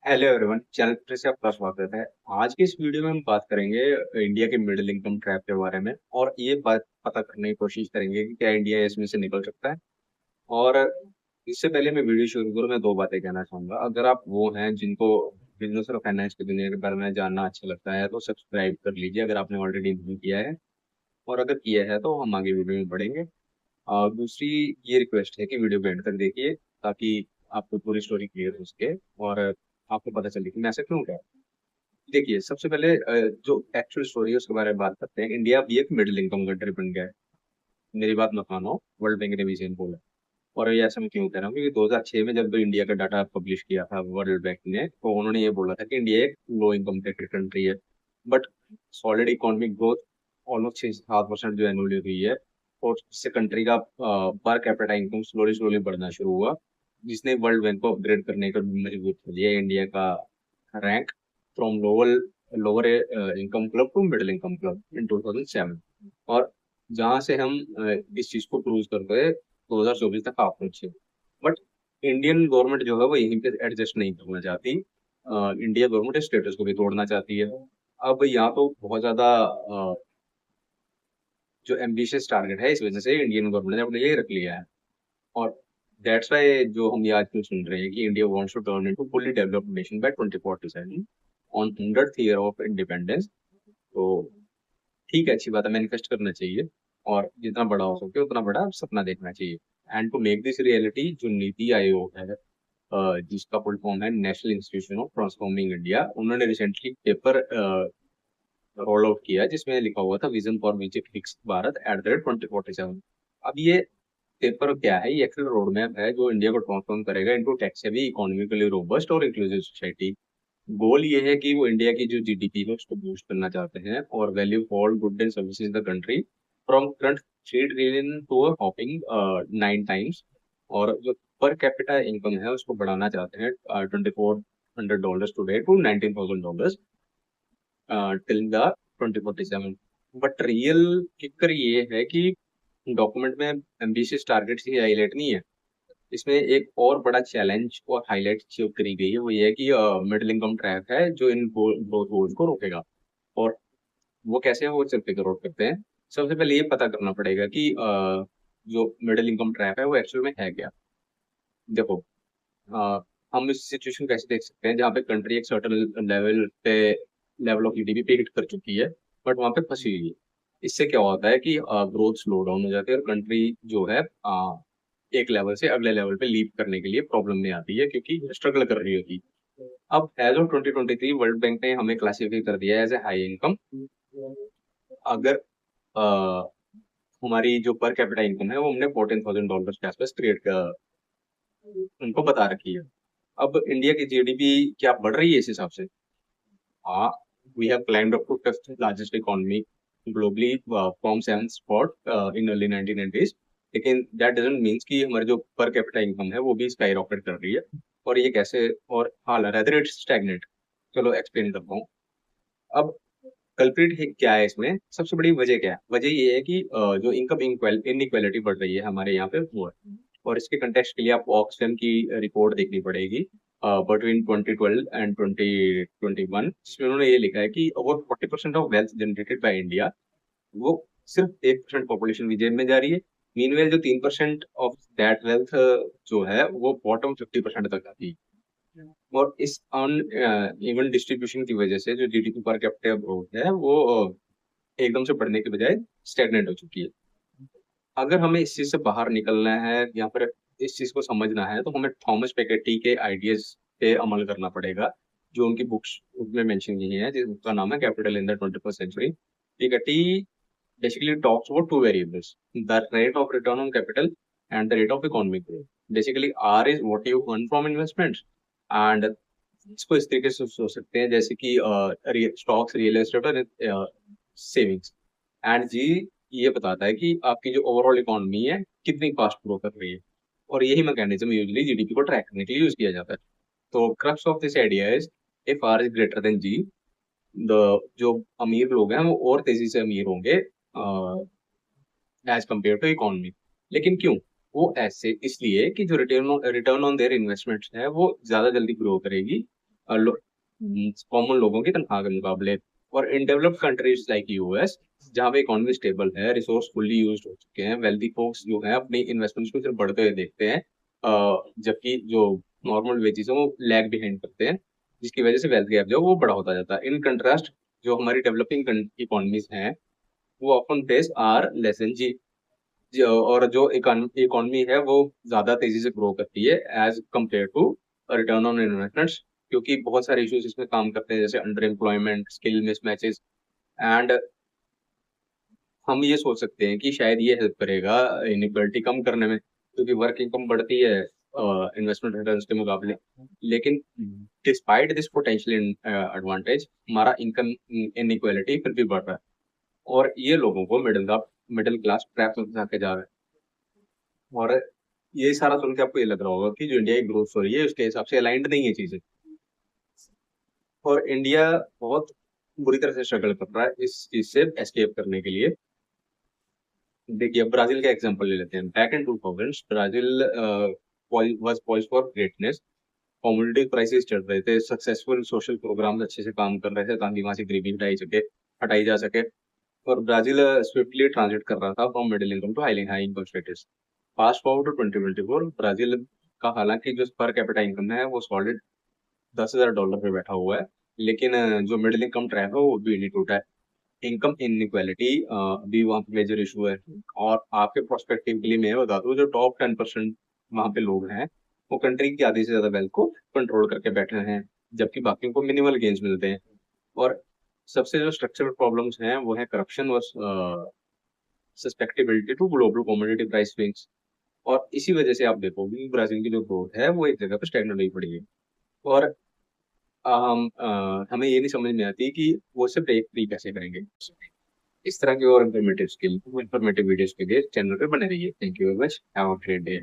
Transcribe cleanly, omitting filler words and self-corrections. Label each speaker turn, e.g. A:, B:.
A: Hello everyone, channel पर से आपका स्वागत है। आज की इस वीडियो में हम बात करेंगे इंडिया के मिडिल इनकम ट्रैप के बारे में और ये बात पता करने की कोशिश करेंगे कि क्या इंडिया इसमें से निकल सकता है। और इससे पहले मैं वीडियो शुरू करूँ, मैं दो बातें कहना चाहूंगा। अगर आप वो हैं जिनको बिजनेस और फाइनेंस की दुनिया के बारे में जानना अच्छा लगता है तो सब्सक्राइब कर लीजिए अगर आपने ऑलरेडी नहीं किया है। और अगर किया है तो हम आगे वीडियो में बढ़ेंगे। दूसरी ये रिक्वेस्ट है कि वीडियो को एंड तक देखिए ताकि आपको पूरी स्टोरी क्लियर हो सके और आपको पता चले कि मैं ऐसा क्यों कह रहा हूँ। देखिए, सबसे पहले जो एक्चुअल स्टोरी है उसके बारे में बात करते हैं। इंडिया भी एक मिडिल इनकम कंट्री बन गया है। मेरी बात मत मानो, वर्ल्ड बैंक ने भी सेम बोला। और ये ऐसा मैं क्यों कह रहा हूँ, क्योंकि 2006 में जब इंडिया का डाटा पब्लिश किया था वर्ल्ड बैंक ने, तो उन्होंने ये बोला था कि इंडिया एक लो इनकम कंट्री है। But solid economic growth almost 6 से 7% जो एनुअली हुई है, और इससे कंट्री का per capita income slowly slowly बढ़ना शुरू हुआ, जिसने वर्ल्ड बैंक को अपग्रेड करने का मजबूर कर दिया इंडिया का rank from lower lower income club to middle income club in 2007। और जहां से हम इस चीज को क्रूज कर गए 2024 तक आप पहुंचे। बट इंडियन गवर्नमेंट जो है वो यहीं पे एडजस्ट नहीं करना चाहती। इंडिया गवर्नमेंट स्टेटस को भी तोड़ना चाहती है। अब यहाँ तो बहुत ज्यादा जो एम्बिशियस टारगेट है, इस वजह से इंडियन गवर्नमेंट ने अपने लिए रख लिया है। और दैट्स वाई जो हम ये आज क्यों सुन रहे हैं कि India wants to turn into fully developed nation by 2047 on 100th year of independence. तो ठीक है, अच्छी बात है, मैनिफेस्ट करना चाहिए और जितना बड़ा हो सके उतना बड़ा सपना देखना चाहिए। And to make this reality, जो नीति आयोग है, जिसका फुल फॉर्म है national institution of transforming India, उन्होंने रिसेंटली पेपर रोल आउट किया जिसमें लिखा हुआ था विजन फॉर विकसित भारत @2047। अब ये पेपर क्या है? ये एक्चुअल रोड मैप है जो इंडिया को ट्रांसफॉर्म करेगा into tech savvy, economically robust और इंक्लूसिव सोसाइटी। गोल ये है कि वो इंडिया की जो जीडीपी है उसको बूस्ट करना चाहते हैं और value for good and services in the country from current 3 trillion to a hopping 9 times. और जो पर कैपिटा इनकम है उसको बढ़ाना चाहते हैं $2,400 today to $19,000 till the 2047। But real kicker ये है कि डॉक्यूमेंट में एम्बिशियस टारगेट्स ही हाईलाइट नहीं है। इसमें एक और बड़ा चैलेंज और हाईलाइट जो करी गई है वो ये है कि मिडिल इनकम ट्रैप है जो इन ग्रोथ गोल्स को रोकेगा। और वो कैसे वो चल के रोक करते हैं। सबसे पहले ये पता करना पड़ेगा कि जो मिडिल इनकम ट्रैप है वो एक्चुअल में है क्या। देखो, अ, हम इस सिचुएशन कैसे देख सकते हैं जहाँ पे कंट्री एक सर्टेन लेवल ऑफ जीडीपी पे हिट कर चुकी है, बट वहां पे फंसी हुई है। इससे क्या होता है कि ग्रोथ स्लो डाउन हो जाती है और कंट्री जो है एक लेवल से अगले लेवल पे लीप करने के लिए प्रॉब्लम में आती है क्योंकि स्ट्रगल कर रही होती है। अब एज ऑफ 2023 वर्ल्ड बैंक ने हमें क्लासिफाई कर दिया है एज ए हाई इनकम। अगर हमारी जो पर कैपिटा इनकम है वो हमने $14,000 के आसपास क्रिएट कर उनको बता रखी है। अब इंडिया की जीडीपी क्या बढ़ रही है इस हिसाब से? हाँ, we have climbed up to fifth largest economy globally from seven spot in early 1990s। लेकिन दैट डजंट मीन्स कि हमारी जो पर कैपिटा इनकम है वो भी स्काई रॉकेट कर रही है। और ये कैसे? और हाँ, रेदर इट्स स्टैग्नेंट। चलो एक्सप्लेन करता हूँ। अब कल्प्रिट क्या है इसमें? सबसे बड़ी वजह क्या है? वजह ये है कि जो इनकम इनइक्वालिटी बढ़ रही है हमारे यहाँ पे वो है। और इसके कंटेक्स्ट के लिए आपको ऑक्सफैम की रिपोर्ट देखनी पड़ेगी बिटवीन 2012 एंड 2021, जिसमें उन्होंने ये लिखा है कि over 40% of wealth generated by India, वो सिर्फ 1% पॉपुलेशन की जेब में जा रही है। मीनवेल जो 3% ऑफ दैट वेल्थ जो है वो बॉटम 50% तक आती है। और इस अन इवन डिस्ट्रीब्यूशन की वजह से जो जीडीपी पर कैपिटा ग्रोथ है वो एकदम से बढ़ने के बजाय स्टेगनेंट हो चुकी है। अगर हमें इस चीज से बाहर निकलना है या फिर इस चीज को समझना है तो हमें थॉमस पैकेटी के आइडियाज पे अमल करना पड़ेगा, जो उनकी बुक्स में मेंशन की है, जिसका नाम है Capital in the 21st century. Piketty basically talks about two variables: the rate of return on capital and the rate of economic growth. Basically, R is what you earn from investments, and इसको इस तरीके से सोच सकते हैं जैसे कि stocks, real estate और सेविंग्स। एंड जी ये बताता है कि आपकी जो ओवरऑल इकोनॉमी है कितनी फास्ट ग्रो कर रही है। और यही मैकेनिज्म यूजली जीडीपी को ट्रैक करने के लिए यूज किया जाता है। तो crux of this idea is, if R is greater than G, the जो अमीर लोग हैं वो और तेजी से अमीर होंगे एज कम्पेयर टू इकोनॉमी। लेकिन क्यों? वो ऐसे इसलिए कि जो रिटर्न ऑन देयर इन्वेस्टमेंट्स है वो ज्यादा जल्दी ग्रो करेगी कॉमन लोगों की तनख्वाह के मुकाबले। और in developed countries like US, जहाँ पे इकोनॉमी स्टेबल है, रिसोर्स फुल्ली यूज हो चुके हैं, वेल्दी फोक्स जो है अपनी इन्वेस्टमेंट्स को सिर्फ बढ़ते हुए देखते हैं, जबकि जो नॉर्मल वेजेस है वो लैग बिहाइंड करते हैं, जिसकी वजह से वेल्थ गैप जो है वो बड़ा होता जाता है। इन कंट्रास्ट जो हमारी डेवलपिंग इकोनॉमीज हैं वो ऑफन फेस आर लेसन जी, और जो इकोनॉमी है वो ज्यादा तेजी से ग्रो करती है as compared to return on investments, क्योंकि बहुत सारे इश्यूज इसमें काम करते हैं, जैसे under employment, skill mismatches. And हम ये सोच सकते हैं कि शायद ये हेल्प करेगा इनइक्वालिटी कम करने में, क्योंकि वर्क इनकम बढ़ती है इन्वेस्टमेंट रिटर्न्स के मुकाबले। लेकिन डिस्पाइट दिस पोटेंशियल एडवांटेज, हमारा इनकम इनइक्वालिटी फिर भी बढ़ रहा है, और ये लोगों को मिडिल क्लास ट्रैप में फंसा के जा रहा है। और ये सारा सुन के आपको ये लग रहा होगा कि जो इंडिया की ग्रोथ स्टोरी है उसके हिसाब से अलाइंड नहीं है चीजें, और इंडिया बहुत बुरी तरह से स्ट्रगल कर रहा है इस चीज से एस्केप करने के लिए। देखिए, अब ब्राजील का एग्जांपल ले लेते हैं। Back in 2000 Brazil was poised for greatness, commodity prices चढ़ रहे थे, सक्सेसफुल सोशल प्रोग्राम अच्छे से काम कर रहे थे ताकि वहां से गरीबी हटाई जा सके, और ब्राजील स्विफ्टली ट्रांजिट कर रहा था from middle income to high income status. Fast forward to 2024, Brazil का हालांकि जो पर कैपिटा इनकम है वो सॉलिड $10,000 पे बैठा हुआ है, लेकिन जो मिडिल इनकम ट्रैप है वो भी नहीं टूटा है। इनकम इनइक्वालिटी भी वहाँ पे मेजर इशू है। और आपके प्रोस्पेक्टिव के लिए मैं बता दूं, जो टॉप 10% वहाँ पे लोग हैं वो कंट्री की आधी से ज्यादा वेल्थ को कंट्रोल करके बैठे हैं, जबकि बाकियों को मिनिमल गेन्स मिलते हैं। और सबसे जो स्ट्रक्चरल प्रॉब्लम्स हैं वो है करप्शन और susceptibility to global commodity price swings. और इसी वजह से आप देखोगे कि ब्राजील की जो ग्रोथ है वो एक जगह पर स्टैग्नेंट नहीं पड़ी है। और हमें ये नहीं समझ में आती कि वो सिर्फ ब्रेक फ्री कैसे करेंगे। इस तरह की और इन्फॉर्मेटिव वीडियोस के लिए चैनल पे बने रहिए। Thank you very much, have a great day.